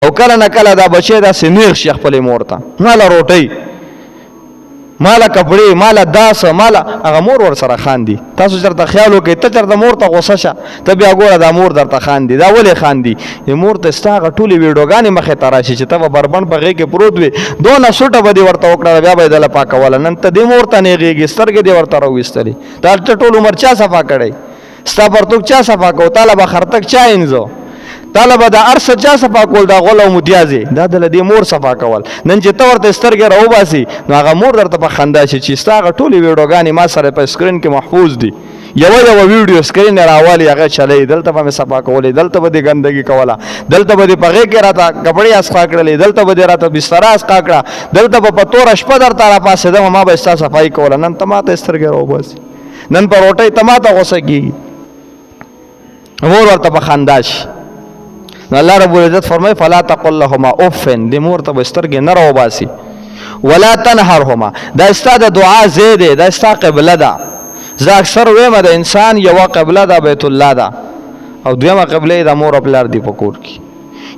او کله نه کله دا بچی داسې نیغ شي خپلې مور ته ماله روټۍ ماله کپړې ماله داسه ماله هغه مور ورسره خاندي. تاسو چېرته خیال وکړئ ته چېرته مور ته غوسه شه ته بیا ګوره دا مور درته خاندي. دا ولې خاندي؟ مور ته ستا هغه ټولې ویډیوګانې مخې ته راشي چې ته به بربنډ په غېږ کې پروت وي دونه سوټه به دې ورته وکړه بیا به یې دله پاکوله. نن ته دې مور ته نیغېږي سترګې دې ورته راویستلې تا ټول عمر چا صفا کړی ستا پرتوګ چا صفا کو تاله به خرتک چا انځو تاله به دا ارسه چا صفا کول دا غول او متیازې دا دله دې مور صفا کول. نن چې ته ورته سترګې راوباسي نو هغه مور درته په خندا شي چې ستا هغه ټولې ویډیوګانې ما سره په سکرین کې محفوظ دي یوه ویډیو سکرین یې راوالي هغه چلی دلته به مې صفا کولې دلته به دې ګندګي کوله دلته به دې په غېږ کې راته کپړې اسقا کړلې دلته به دې راته بستره اسقا کړه دلته به په توره شپه درته راپاڅېدم ما به ستا صفایي کوله. نن ته ما ته سترګې راوباسي نن په روټۍ ته ما ته غوسه کېږي مور ورته په خندا شي. نو الله رب العزت فرمای فلا تقل لهما اوفن دې مور ته به سترګې نه راوباسي ولا تنهرهما دا ستا د دعا ځای دی دا ستا قبله ده. زه اکثر ویم د انسان یوه قبله ده بیت الله ده او دویمه قبله د مور او پلار دی په کور کې.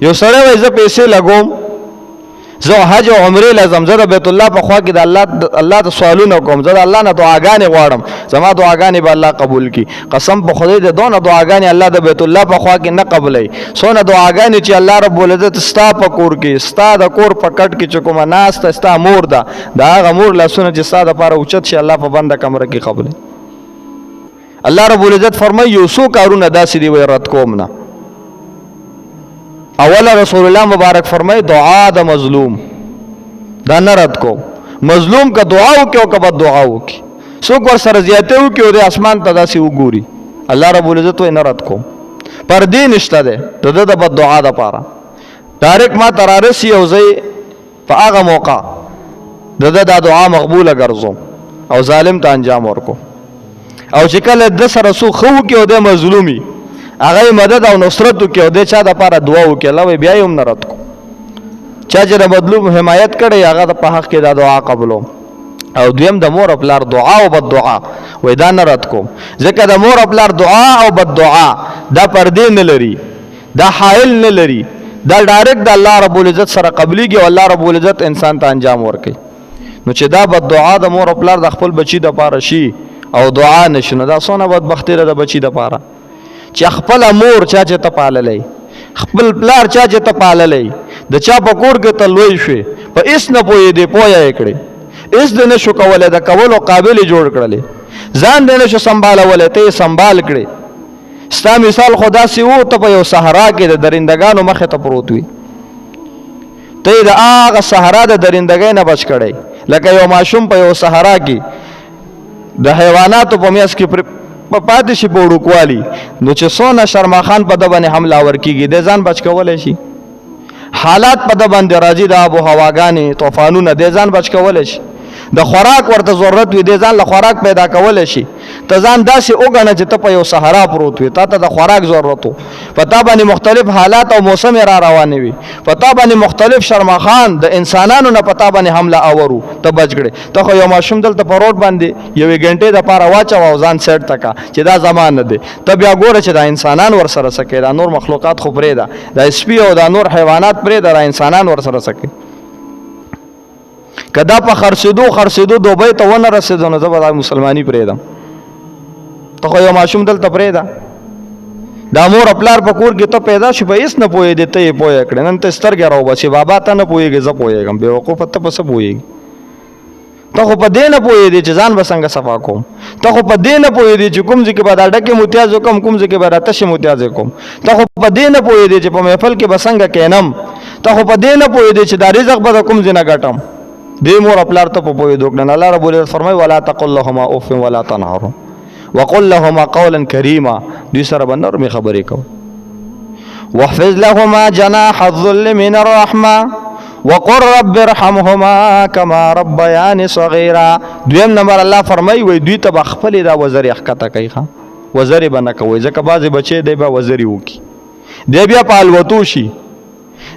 یو سړی وایي زه پیسې لګوم زه حج او عمرې لازم زه د بیت الله په خوا کې د الله ته سوالونه کوم زه د الله نه دعاګانې غواړم زما دعاګانې به الله قبول کړي. قسم په خدای د دونه دعاګانې الله د بیت الله په خوا کې نه قبلوي څونه دعاګانې چې الله رب العزت ستا په کور کې ستا د کور په کټ کې چې کومه ناسته ستا مور ده د هغه مور لاسونه چې ستا دپاره اوچت شي الله په بنده کمره کې قبلوي. الله رب العزت فرمایي یو څو کارونه داسې دي وایي رد کوم نه. اوله رسول الله مبارک فرمایي دعا د مظلوم دا نه رد کوم. مظلوم که دعا وکړي او که بد دعا وکړي څوک ورسره زیاتې وکړي او د اسمان ته داسې وګوري الله رب العزت وایي نه رد کوم. پردې نشته دی د ده د بد دعا دپاره ډایرکټ ما ته رارسي او زه په هغه موقع د ده دا دعا مقبوله ګرځوم او ظالم ته انجام ورکوم. او چې کله د سره څوک ښه وکړي او دی مظلومي هغه مدد او نصرت وکړي او د چا دپاره دعا وکړي الله وایي بیا یې هم نه رد کوم. چا چې د مظلوم حمایت کړی هغه د په حق کې دا دعا قبلوم. او دویم د مور او پلار دعا او بد دعا وایي دا نه رد کوم ځکه د مور او پلار دعا او بد دعا دا پردې نه لري دا حائل نه لري دا ډایرکټ د الله رب العزت سره قبلیږي او الله رب العزت انسان ته انجام ورکوي. نو چې دا بد دعا د مور او پلار د خپل بچي دپاره شي او دعا نشي نو دا څونه بدبختي ده د بچي دپاره چې خپله مور چا چې ته پاللی خپل پلار چا چې ته پاللی د چا په کور کې ته لوی شوې په هېڅ نه پوهېدې پویه یې کړې هېڅ دې نه شو کولی د کولو قابل یې جوړ کړلې ځان دې نه شو سنبالولی ته یې سنبال کړې. ستا مثال خو داسې و ته په یو صحرا کې د درندګانو مخې ته پروت وي ته یې د هغه صحرا د درندګۍ نه بچ کړی لکه یو ماشوم په یو صحرا کې د حیواناتو په میاس کې پاتې شي په وړوکوالي نو چې څونه شرماخان په ده باندې حمله ور کېږي دی ځان بچ کولی شي. حالات په ده باندې راځي د آب و هواګانې طوفانونه دی ځان بچ کولی شي. د خوراک ورته ضرورت وي دی ځان له خوراک پیدا کولی شي. ته ځان داسې وګڼه چې ته په یو صحرا پروت وي تا ته د خوراک ضرورت و په تا باندې مختلف حالات او موسم را روانې وي په تا باندې مختلف شرماخان د انسانانو نه په تا باندې حمله آورو ته بچ کړې. ته خو یو ماشوم دلته په روډ باندې یوې ګنټې دپاره واچوه او ځان سیټ ته که چې دا زما نه دی ته بیا ګوره چې دا انسانان ورسره څه کوي دا نور مخلوقات خو پرېږده دا سپي او دا نور حیوانات پرېږده دا انسانان ورسره څه کوي. که دا په خرڅېدو دوبۍ ته ونه رسېدو نو زه به دا مسلماني پرېږدم. ته خو یو ماشوم دلته پرېږده دا مور او پلار په کور کې ته پیدا شو په هېڅ نه پوهېدې ته یې پوهه کړې نن ته سترګې راوباسې بابا ته نه پوهېږې زه پوهېږم بېوقوفه ته په څه پوهېږي. ته خو په دې نه پوهېدې چې ځان به څنګه صفا کوم ته خو په دې نه پوهېدې چې کوم ځای کې به دا ډکې متیاز وکړم کوم ځای کې به دا تشې متیازې کوم ته خو په دې نه پوهېدې چې په محفل کې به څنګه کښېنم ته خو په دې نه پوهېدې چې دا رزق به د کوم ځای نه ګټم دې مور او پلار ته په پوهېدو کړه. الله رب العزت فرمایي ولا تقل لهما اوف ولا تنهرهما وقل لهما قولا كريما دوی سره به نرمې خبرې کوه. واحفظ لهما جناح الذل من الرحمه وقل رب ارحمهما كما ربياني صغيرا. دویم نمبر الله فرمایي وای دوی ته به خپلې دا وزرې ښکته کوي وزرې به نه کوئ ځکه بعضې بچې دی به وزرې وکړي دی بیا په الوتو شي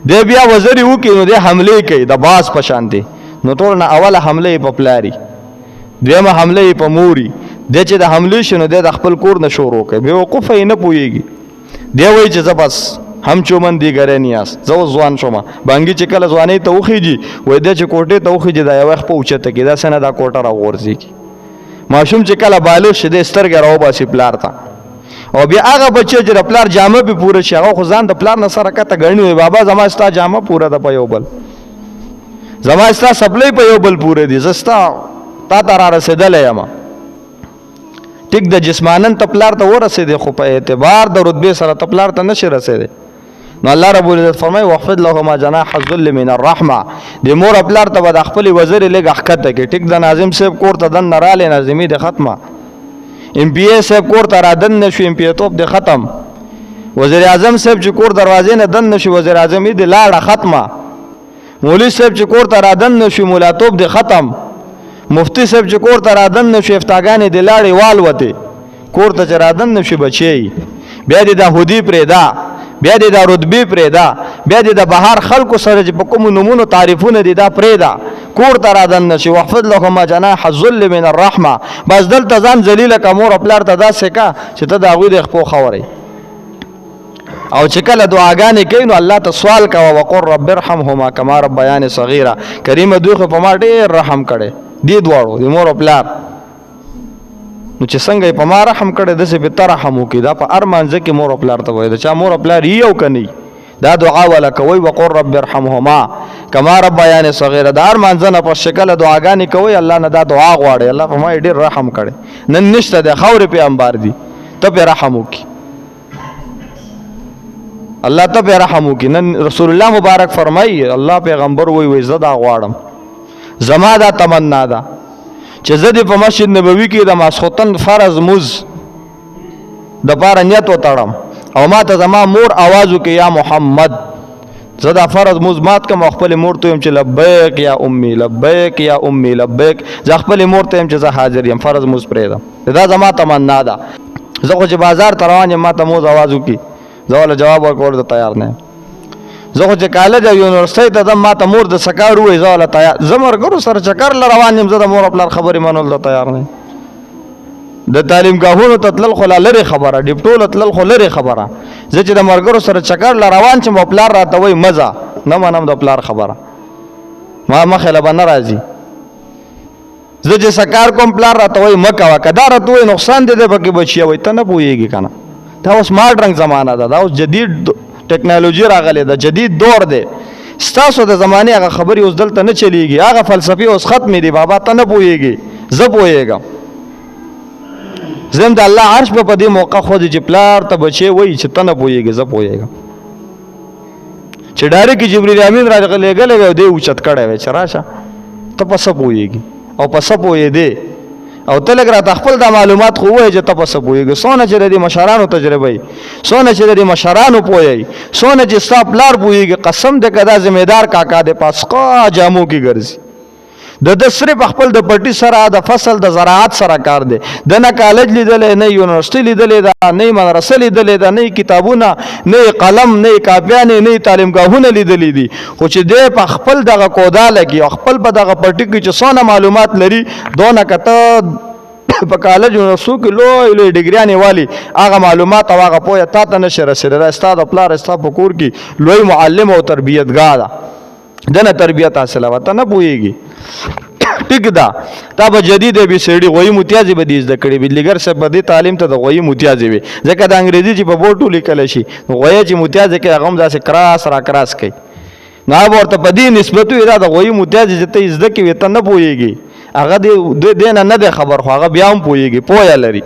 دی بیا وزرې وکړي نو دی حملې کوي د باز په شان دی نو ټول نه اوله حمله یې په پلاري دویمه حمله یې په موري دی چې د حملې شي نو دی د خپل کور نه شروع کوي بېوقوفه یې نه پوهېږي دی وایي چې زه بس هم چومن دیګره نیاس زو ځوان شوم بانګي چې کله ځواني ته وخیږي وای د چې کوټه ته وخیږي دا یو وخت په اوچته کې دا سنه دا کوټه را ورځي ماشوم چې کله بالغ شه د سترګې راو باسي پلار ته او بیا هغه بچی چې د پلار جامه به پوره شي هغه خو ځان د پلار نه سره کته غړنی وي بابا زما ستا جامه پوره ده په یو بل زما ستا سپلې په یو بل پوره دي زستا تا ته را رسېدلی یم ټیک د جسمانن تپلار ته ورسېدې خو په اعتبار د رتبې سره تپلار ته نشي رسېدی نو الله رب العزت فرمایي واخفض لهما جناح الذل من الرحمه د مور پلار ته به د خپلې وزرې لږ ښکته کړي ټیک د ناظم صاحب کور ته دننه رالی ناظمي د ختمه ام پی ای صاحب کور ته را دننه شو ام پی ای توپ د ختم وزیر اعظم صاحب چې کور دروازې نه دننه شو وزیر اعظم یې د لاړه ختمه مولوي صاحب چې کور ته را دننه شو مولا توپ د ختم مفتی صاحب چې کور ته را دننه شو افتاګانې د لاړې والوتې کور ته چې را دننه شو بچی بیا دې د هودي پرېږده بیا دې د رتبې پرېږده بیا دې د بهر خلکو سره چې په کومو نومونو تعریفونه دي دا پرېږده کور ته را دننه شي واخفض لهما جناح الذل من الرحمه بس دلته ځان ذلیله که مور او پلار ته داسې که چې ته د هغوی د خپو خورئ او چې کله دعاګانې کوي نو الله ته سوال کوه وقل رب ارحمهما کما ربیانې صغیره کریمه دوی خو په ما ډېر رحم کړی دې دواړو د مور او پلار نو چې څنګه یې په ما رحم کړی داسې په ته رحم وکړي دا په هر مانځه کې مور او پلار ته وایي د چا مور او پلار یي او که نه دا دعا ولا کوي وقل رب ارحمهما کما ربیانې صغیره د هر مانځه نه په شکل دعاګانې کوي الله نه دا دعا غواړي الله په ما یې ډېر رحم کړی نن نشته دی خاورې پې انبار دي ته پې رحم وکړي الله ته پې رحم وکړي نن رسول الله مبارک فرمایي الله پیغمبر وایي زه دا غواړم زما دا تمنا ده چې زه دې په مسجد نبوي کې د ماسخوتن فرض مز د پاره نیت وتړم او ما ته زما مور आवाज وکړي یا محمد زه دا فرض مز مات کوم خپل مور ته يم چې لبیک یا امي لبیک یا امي لبیک زه خپل مور ته يم چې زه حاضر یم فرض مز پرېږدم دا زما تمنا ده زه خو چې بازار ته روان یم ما ته موز आवाज وکړي زه ولا جواب ورکول ته تیار نه یم زه خو چې کالج او یونیورسټۍ ته ځم ما ته مور د سکار ووایي زه ولا تیار زه مرګرو سره چکر له روان یم زه د مور او پلار خبرې منلو ته تیار نه یم د تعلیمګاهونو ته تلل خو لا لرې خبره ډیپټو تلل خو لرې خبره زه چې د مرګرو سره چکر له روان شم او پلار راته وایي مزه نه منم د پلار خبره ما مخې له به نه راځي زه چې سکار کوم پلار راته وایي مه کوه که دا راته وایي نقصان دی پکې بچیه وایي ته نه پوهېږي که نه دا اوس ماډ رنګ زمانه ده دا اوس جدید ټیکنالوژي راغلی ده جدید دور دی ستاسو د زمانې هغه خبرې اوس دلته نه چلیږي هغه فلسفې اوس ختمې دي بابا ته نه پوهېږي زه پوهېږم زم د الله عرش په دې موقع خو چې پلار ته بچی وایي چې ته نه پوهېږي زه پوهېږم چې ډایرکټ جبرئیل امین راغلی وی او دی اوچت کړی وی چې راشه ته په څه پوهېږي او په څه پوهېدې او ته لږ راته خپل دا معلومات خو ووایې چې ته په څه پوهېږې څونه چې د دې مشرانو تجربه وي څونه چې د دې مشرانو پوهیږي څونه چې ستا پلار پوهېږي قسم دی که دا ذمېدار کاکا دی په اسقا جامو کې ګرځي د صرف خپل د پټي سره د فصل د زراعت سره کار دی د نه کالج لیدلی نه یونیورسټي لیدلی ده نه مدرسه لیدلی ده نه کتابونه نه قلم نه کاپیانې نه تعلیمګاهونه لیدلی دي خو چې دی په خپل دغه کودا لګي او خپل په دغه پټي کې چې څونه معلومات لري دونه که ته په کالج یونیورسټو کې لوی لوی ډګریانې والي هغه معلومات او هغه پوهه تا ته نشي رسېدلی دا ستا د پلار ستا په کور کې لوی معلم او تربیتګاه ده دنه تربیت حاصله وه ته نه پوهېږي ټیک ده تا به جدید بي سی ډي غویي متیازې به دې زده کړې بجلیګر صاحب به دې تعلیم ته د غویي متیازې وي ځکه د انګریزي چې په بورډو لیکلی شي غویه چې متیازې کوي هغه هم داسې کراس را کراس کوي نو هغه به ورته په دې نسبت وي دا د غویي متیازې چې ته یې زده کوې ته نه پوهېږي هغه دې نه دی خبر خو هغه بیا هم پوهېږي پوهه لري